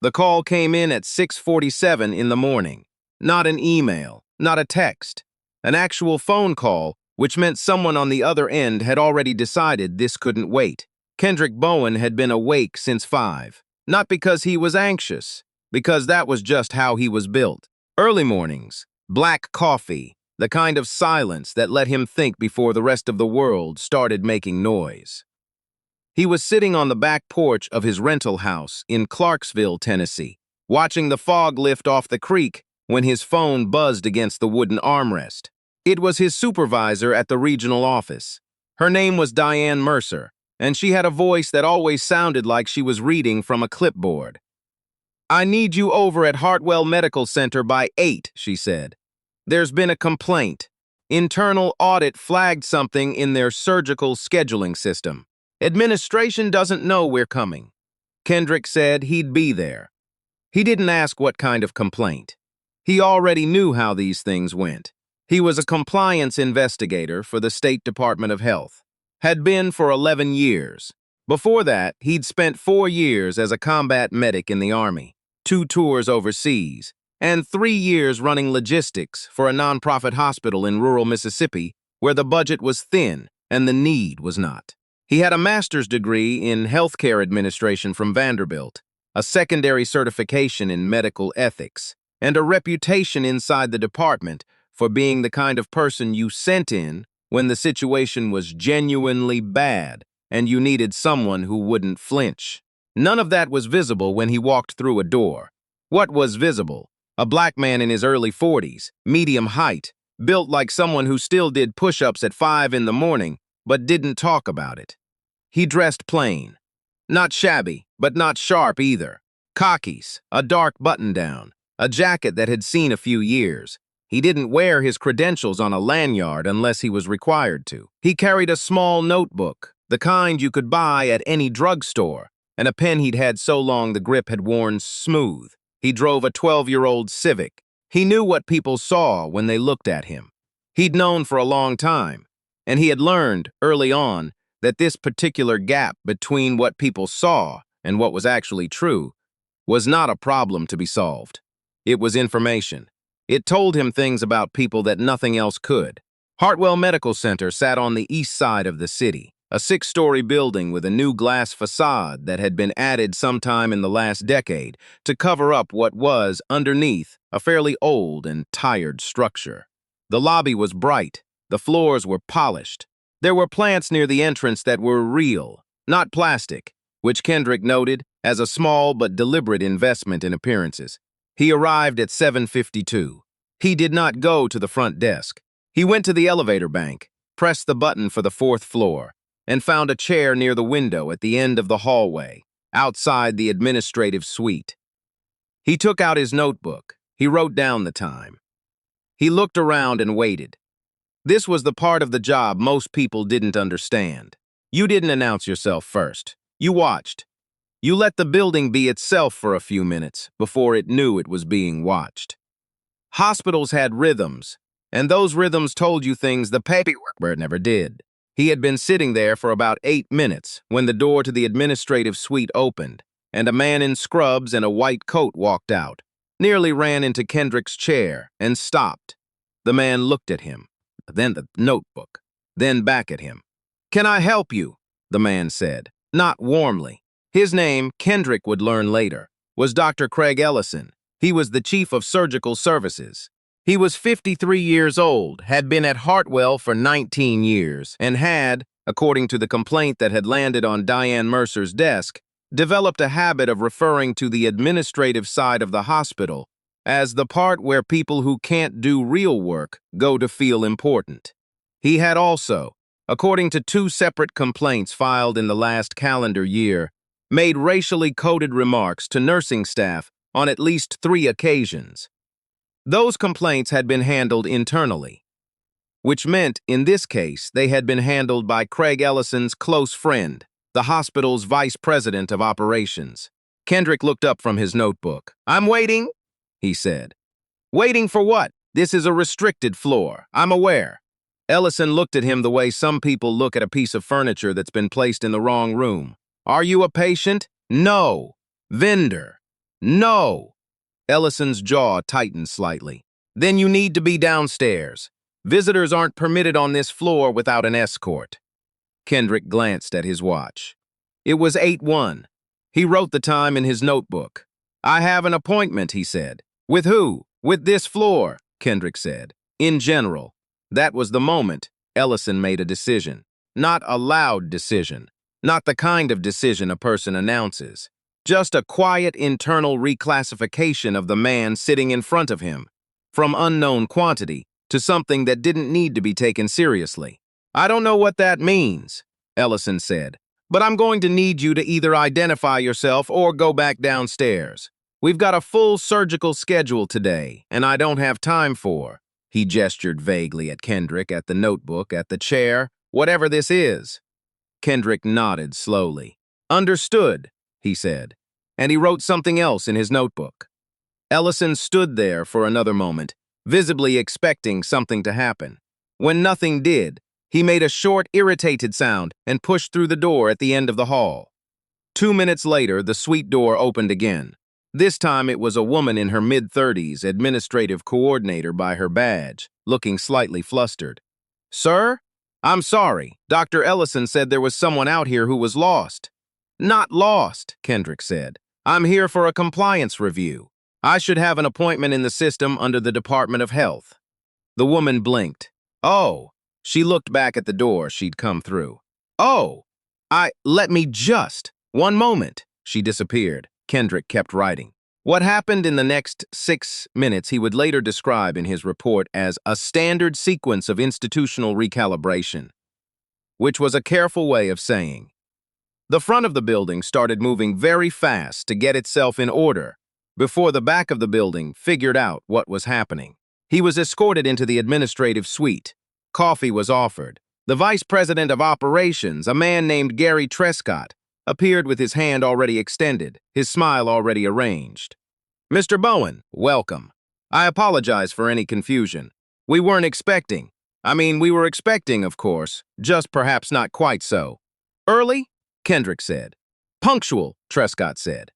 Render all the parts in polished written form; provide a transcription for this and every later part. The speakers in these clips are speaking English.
The call came in at 6:47 in the morning. Not an email, not a text. An actual phone call, which meant someone on the other end had already decided this couldn't wait. Kendrick Bowen had been awake since 5. Not because he was anxious, because that was just how he was built. Early mornings, black coffee, the kind of silence that let him think before the rest of the world started making noise. He was sitting on the back porch of his rental house in Clarksville, Tennessee, watching the fog lift off the creek when his phone buzzed against the wooden armrest. It was his supervisor at the regional office. Her name was Diane Mercer, and she had a voice that always sounded like she was reading from a clipboard. "I need you over at Hartwell Medical Center by 8, she said. "There's been a complaint. Internal audit flagged something in their surgical scheduling system. Administration doesn't know we're coming." Kendrick said he'd be there. He didn't ask what kind of complaint. He already knew how these things went. He was a compliance investigator for the State Department of Health. Had been for 11 years. Before that, he'd spent 4 years as a combat medic in the Army, 2 tours overseas, and 3 years running logistics for a nonprofit hospital in rural Mississippi where the budget was thin and the need was not. He had a master's degree in healthcare administration from Vanderbilt, a secondary certification in medical ethics, and a reputation inside the department for being the kind of person you sent in when the situation was genuinely bad and you needed someone who wouldn't flinch. None of that was visible when he walked through a door. What was visible? A black man in his early 40s, medium height, built like someone who still did push-ups at 5 in the morning, but didn't talk about it. He dressed plain. Not shabby, but not sharp either. Khakis, a dark button-down, a jacket that had seen a few years. He didn't wear his credentials on a lanyard unless he was required to. He carried a small notebook, the kind you could buy at any drugstore, and a pen he'd had so long the grip had worn smooth. He drove a 12-year-old Civic. He knew what people saw when they looked at him. He'd known for a long time, and he had learned early on that this particular gap between what people saw and what was actually true was not a problem to be solved. It was information. It told him things about people that nothing else could. Hartwell Medical Center sat on the east side of the city, a 6-story building with a new glass facade that had been added sometime in the last decade to cover up what was, underneath, a fairly old and tired structure. The lobby was bright. The floors were polished. There were plants near the entrance that were real, not plastic, which Kendrick noted as a small but deliberate investment in appearances. He arrived at 7:52. He did not go to the front desk. He went to the elevator bank, pressed the button for the 4th floor, and found a chair near the window at the end of the hallway, outside the administrative suite. He took out his notebook. He wrote down the time. He looked around and waited. This was the part of the job most people didn't understand. You didn't announce yourself first. You watched. You let the building be itself for a few minutes before it knew it was being watched. Hospitals had rhythms, and those rhythms told you things the paperwork never did. He had been sitting there for about 8 minutes when the door to the administrative suite opened, and a man in scrubs and a white coat walked out, nearly ran into Kendrick's chair, and stopped. The man looked at him, then the notebook, then back at him. "Can I help you?" the man said, not warmly. His name, Kendrick would learn later, was Dr. Craig Ellison. He was the chief of surgical services. He was 53 years old, had been at Hartwell for 19 years, and had, according to the complaint that had landed on Diane Mercer's desk, developed a habit of referring to the administrative side of the hospital as the part where people who can't do real work go to feel important. He had also, according to 2 separate complaints filed in the last calendar year, made racially coded remarks to nursing staff on at least 3 occasions. Those complaints had been handled internally, which meant, in this case, they had been handled by Craig Ellison's close friend, the hospital's vice president of operations. Kendrick looked up from his notebook. "I'm waiting," he said. "Waiting for what? This is a restricted floor. I'm aware." Ellison looked at him the way some people look at a piece of furniture that's been placed in the wrong room. "Are you a patient?" "No." "Vendor." No! Ellison's jaw tightened slightly. Then you need to be downstairs. Visitors aren't permitted on this floor without an escort. Kendrick glanced at his watch. It was 8:01. He wrote the time in his notebook. I have an appointment, he said. With who? With this floor, Kendrick said. In general. That was the moment Ellison made a decision. Not a loud decision. Not the kind of decision a person announces. Just a quiet internal reclassification of the man sitting in front of him. From unknown quantity to something that didn't need to be taken seriously. I don't know what that means, Ellison said, but I'm going to need you to either identify yourself or go back downstairs. We've got a full surgical schedule today, and I don't have time for. He gestured vaguely at Kendrick, at the notebook, at the chair, whatever this is. Kendrick nodded slowly. Understood, he said, and he wrote something else in his notebook. Ellison stood there for another moment, visibly expecting something to happen. When nothing did, he made a short, irritated sound and pushed through the door at the end of the hall. 2 minutes later, the suite door opened again. This time it was a woman in her mid-30s, administrative coordinator by her badge, looking slightly flustered. Sir? I'm sorry. Dr. Ellison said there was someone out here who was lost. Not lost, Kendrick said. I'm here for a compliance review. I should have an appointment in the system under the Department of Health. The woman blinked. Oh. She looked back at the door she'd come through. Oh. Let me just. One moment. She disappeared. Kendrick kept writing. What happened in the next 6 minutes he would later describe in his report as a standard sequence of institutional recalibration, which was a careful way of saying. The front of the building started moving very fast to get itself in order before the back of the building figured out what was happening. He was escorted into the administrative suite. Coffee was offered. The vice president of operations, a man named Gary Trescott, appeared with his hand already extended, his smile already arranged. Mr. Bowen, welcome. I apologize for any confusion. We weren't expecting. We were expecting, of course, just perhaps not quite so. Early? Kendrick said. Punctual, Trescott said.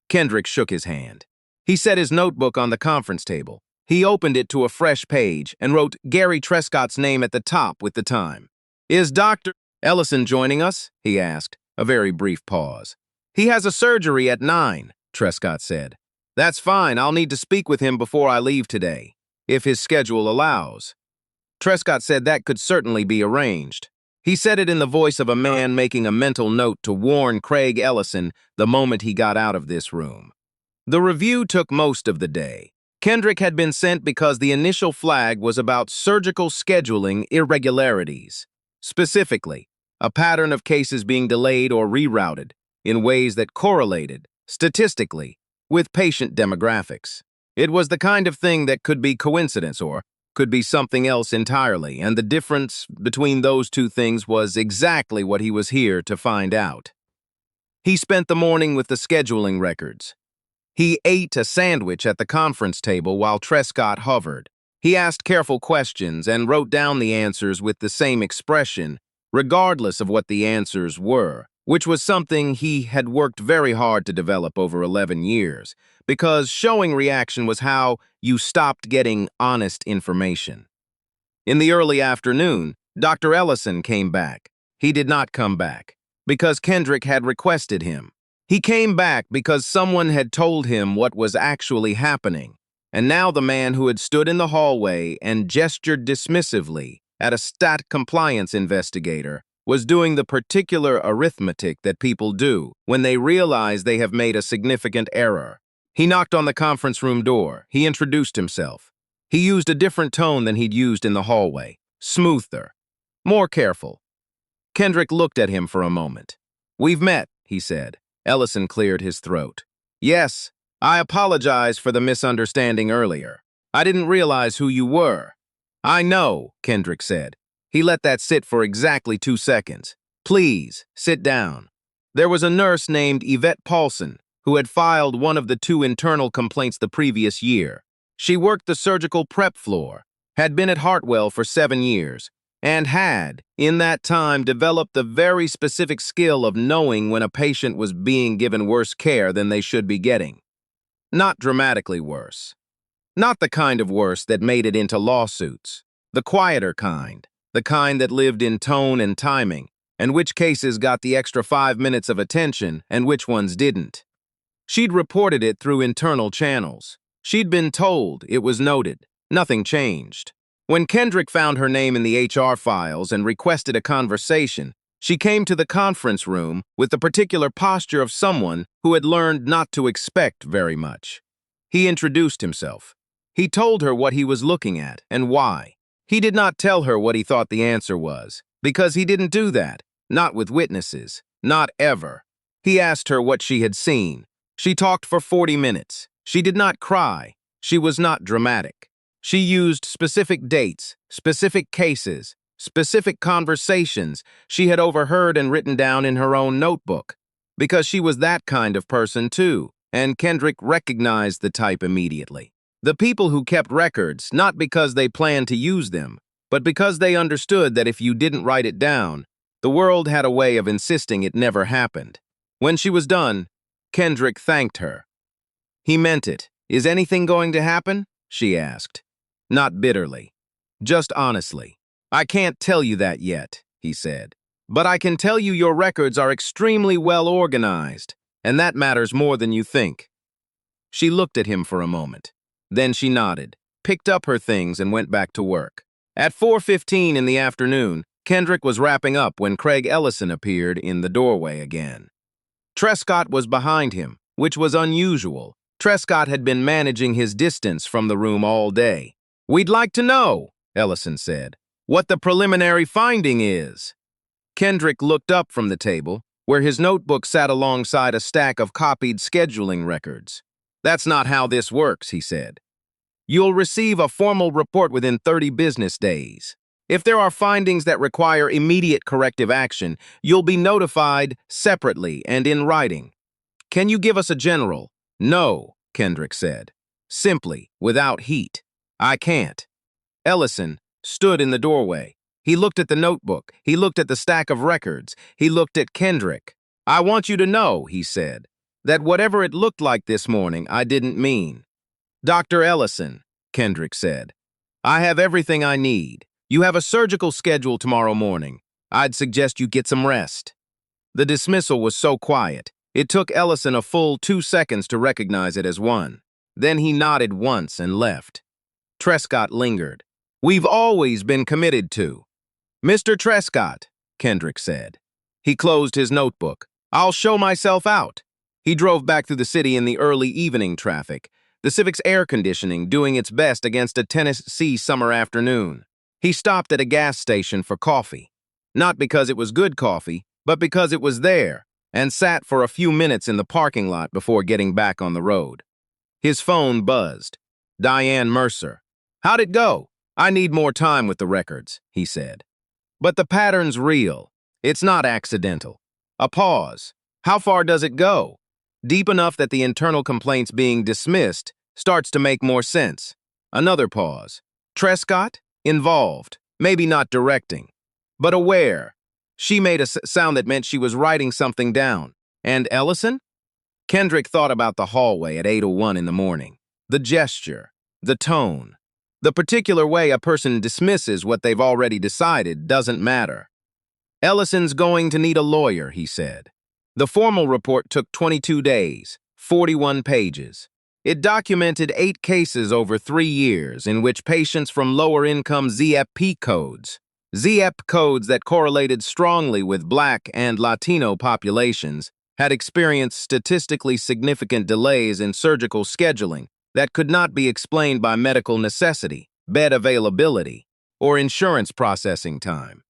Kendrick shook his hand. He set his notebook on the conference table. He opened it to a fresh page and wrote Gary Trescott's name at the top with the time. Is Dr. Ellison joining us? He asked, a very brief pause. He has a surgery at 9, Trescott said. That's fine, I'll need to speak with him before I leave today, if his schedule allows. Trescott said that could certainly be arranged. He said it in the voice of a man making a mental note to warn Craig Ellison the moment he got out of this room. The review took most of the day. Kendrick had been sent because the initial flag was about surgical scheduling irregularities. Specifically, a pattern of cases being delayed or rerouted in ways that correlated, statistically, with patient demographics. It was the kind of thing that could be coincidence or could be something else entirely, and the difference between those two things was exactly what he was here to find out. He spent the morning with the scheduling records. He ate a sandwich at the conference table while Trescott hovered. He asked careful questions and wrote down the answers with the same expression, regardless of what the answers were, which was something he had worked very hard to develop over 11 years, because showing reaction was how you stopped getting honest information. In the early afternoon, Dr. Ellison came back. He did not come back, because Kendrick had requested him. He came back because someone had told him what was actually happening, and now the man who had stood in the hallway and gestured dismissively at a stat compliance investigator was doing the particular arithmetic that people do when they realize they have made a significant error. He knocked on the conference room door. He introduced himself. He used a different tone than he'd used in the hallway, smoother, more careful. Kendrick looked at him for a moment. We've met, he said. Ellison cleared his throat. Yes, I apologize for the misunderstanding earlier. I didn't realize who you were. I know, Kendrick said. He let that sit for exactly 2 seconds. Please, sit down. There was a nurse named Yvette Paulson who had filed one of the 2 internal complaints the previous year. She worked the surgical prep floor, had been at Hartwell for 7 years, and had, in that time, developed the very specific skill of knowing when a patient was being given worse care than they should be getting. Not dramatically worse. Not the kind of worse that made it into lawsuits. The quieter kind. The kind that lived in tone and timing, and which cases got the extra 5 minutes of attention and which ones didn't. She'd reported it through internal channels. She'd been told it was noted. Nothing changed. When Kendrick found her name in the HR files and requested a conversation, she came to the conference room with the particular posture of someone who had learned not to expect very much. He introduced himself. He told her what he was looking at and why. He did not tell her what he thought the answer was, because he didn't do that, not with witnesses, not ever. He asked her what she had seen. She talked for 40 minutes. She did not cry. She was not dramatic. She used specific dates, specific cases, specific conversations she had overheard and written down in her own notebook, because she was that kind of person too, and Kendrick recognized the type immediately. The people who kept records, not because they planned to use them, but because they understood that if you didn't write it down, the world had a way of insisting it never happened. When she was done, Kendrick thanked her. He meant it. Is anything going to happen? She asked. Not bitterly. Just honestly. I can't tell you that yet, he said. But I can tell you your records are extremely well organized, and that matters more than you think. She looked at him for a moment. Then she nodded, picked up her things, and went back to work. At 4:15 in the afternoon, Kendrick was wrapping up when Craig Ellison appeared in the doorway again. Trescott was behind him, which was unusual. Trescott had been managing his distance from the room all day. We'd like to know, Ellison said, what the preliminary finding is. Kendrick looked up from the table, where his notebook sat alongside a stack of copied scheduling records. That's not how this works, he said. You'll receive a formal report within 30 business days. If there are findings that require immediate corrective action, you'll be notified separately and in writing. Can you give us a general? No, Kendrick said. Simply, without heat. I can't. Ellison stood in the doorway. He looked at the notebook. He looked at the stack of records. He looked at Kendrick. I want you to know, he said, that whatever it looked like this morning, I didn't mean. Dr. Ellison, Kendrick said, I have everything I need. You have a surgical schedule tomorrow morning. I'd suggest you get some rest. The dismissal was so quiet, it took Ellison a full 2 seconds to recognize it as one. Then he nodded once and left. Trescott lingered. We've always been committed to. Mr. Trescott, Kendrick said. He closed his notebook. I'll show myself out. He drove back through the city in the early evening traffic, the Civic's air conditioning doing its best against a Tennessee summer afternoon. He stopped at a gas station for coffee. Not because it was good coffee, but because it was there, and sat for a few minutes in the parking lot before getting back on the road. His phone buzzed. Diane Mercer. How'd it go? I need more time with the records, he said. But the pattern's real. It's not accidental. A pause. How far does it go? Deep enough that the internal complaints being dismissed starts to make more sense. Another pause. Trescott? Involved. Maybe not directing. But aware. She made a sound that meant she was writing something down. And Ellison? Kendrick thought about the hallway at 8:01 in the morning. The gesture. The tone. The particular way a person dismisses what they've already decided doesn't matter. Ellison's going to need a lawyer, he said. The formal report took 22 days, 41 pages. It documented 8 cases over 3 years in which patients from lower-income ZEP codes that correlated strongly with Black and Latino populations, had experienced statistically significant delays in surgical scheduling that could not be explained by medical necessity, bed availability, or insurance processing time.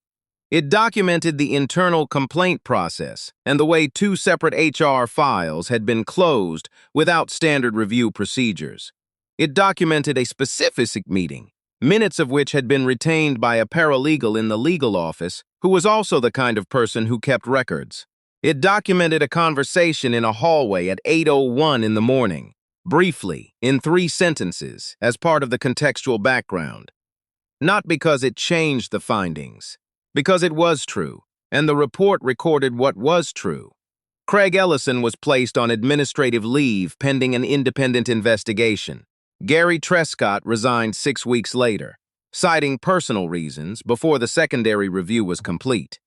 It documented the internal complaint process and the way 2 separate HR files had been closed without standard review procedures. It documented a specific meeting, minutes of which had been retained by a paralegal in the legal office who was also the kind of person who kept records. It documented a conversation in a hallway at 8:01 in the morning, briefly, in 3 sentences, as part of the contextual background. Not because it changed the findings, because it was true, and the report recorded what was true. Craig Ellison was placed on administrative leave pending an independent investigation. Gary Trescott resigned 6 weeks later, citing personal reasons before the secondary review was complete.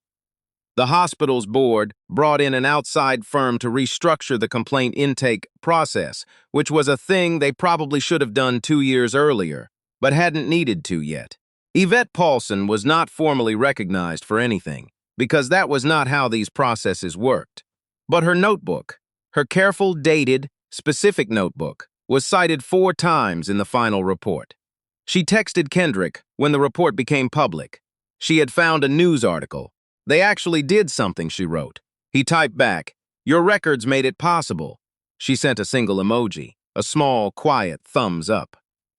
The hospital's board brought in an outside firm to restructure the complaint intake process, which was a thing they probably should have done 2 years earlier, but hadn't needed to yet. Yvette Paulson was not formally recognized for anything, because that was not how these processes worked. But her notebook, her careful, dated, specific notebook, was cited 4 times in the final report. She texted Kendrick when the report became public. She had found a news article. They actually did something, she wrote. He typed back, "Your records made it possible." She sent a single emoji, a small, quiet thumbs up.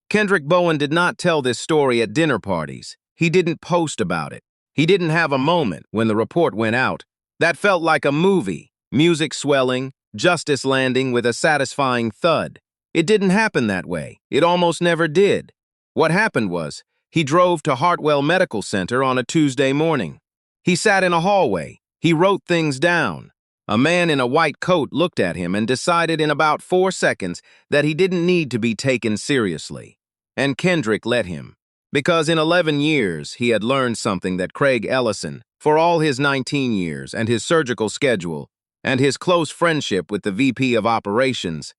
Kendrick Bowen did not tell this story at dinner parties. He didn't post about it. He didn't have a moment when the report went out. That felt like a movie, music swelling, justice landing with a satisfying thud. It didn't happen that way. It almost never did. What happened was, he drove to Hartwell Medical Center on a Tuesday morning. He sat in a hallway. He wrote things down. A man in a white coat looked at him and decided in about 4 seconds that he didn't need to be taken seriously. And Kendrick let him. Because in 11 years, he had learned something that Craig Ellison, for all his 19 years and his surgical schedule, and his close friendship with the VP of Operations,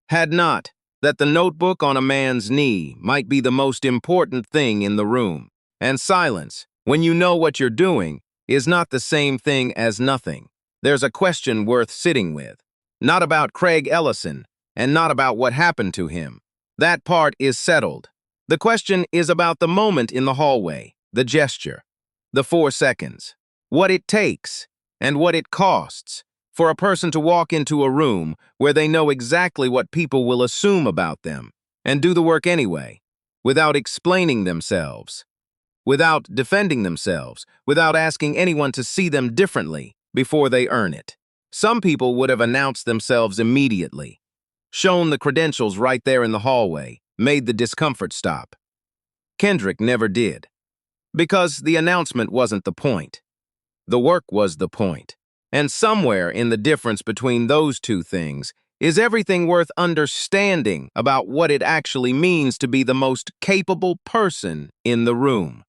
had not, that the notebook on a man's knee might be the most important thing in the room. And silence, when you know what you're doing, is not the same thing as nothing. There's a question worth sitting with. Not about Craig Ellison, and not about what happened to him. That part is settled. The question is about the moment in the hallway, the gesture, the 4 seconds, what it takes, and what it costs for a person to walk into a room where they know exactly what people will assume about them and do the work anyway, without explaining themselves, without defending themselves, without asking anyone to see them differently before they earn it. Some people would have announced themselves immediately, shown the credentials right there in the hallway, made the discomfort stop. Kendrick never did, because the announcement wasn't the point. The work was the point. And somewhere in the difference between those two things is everything worth understanding about what it actually means to be the most capable person in the room.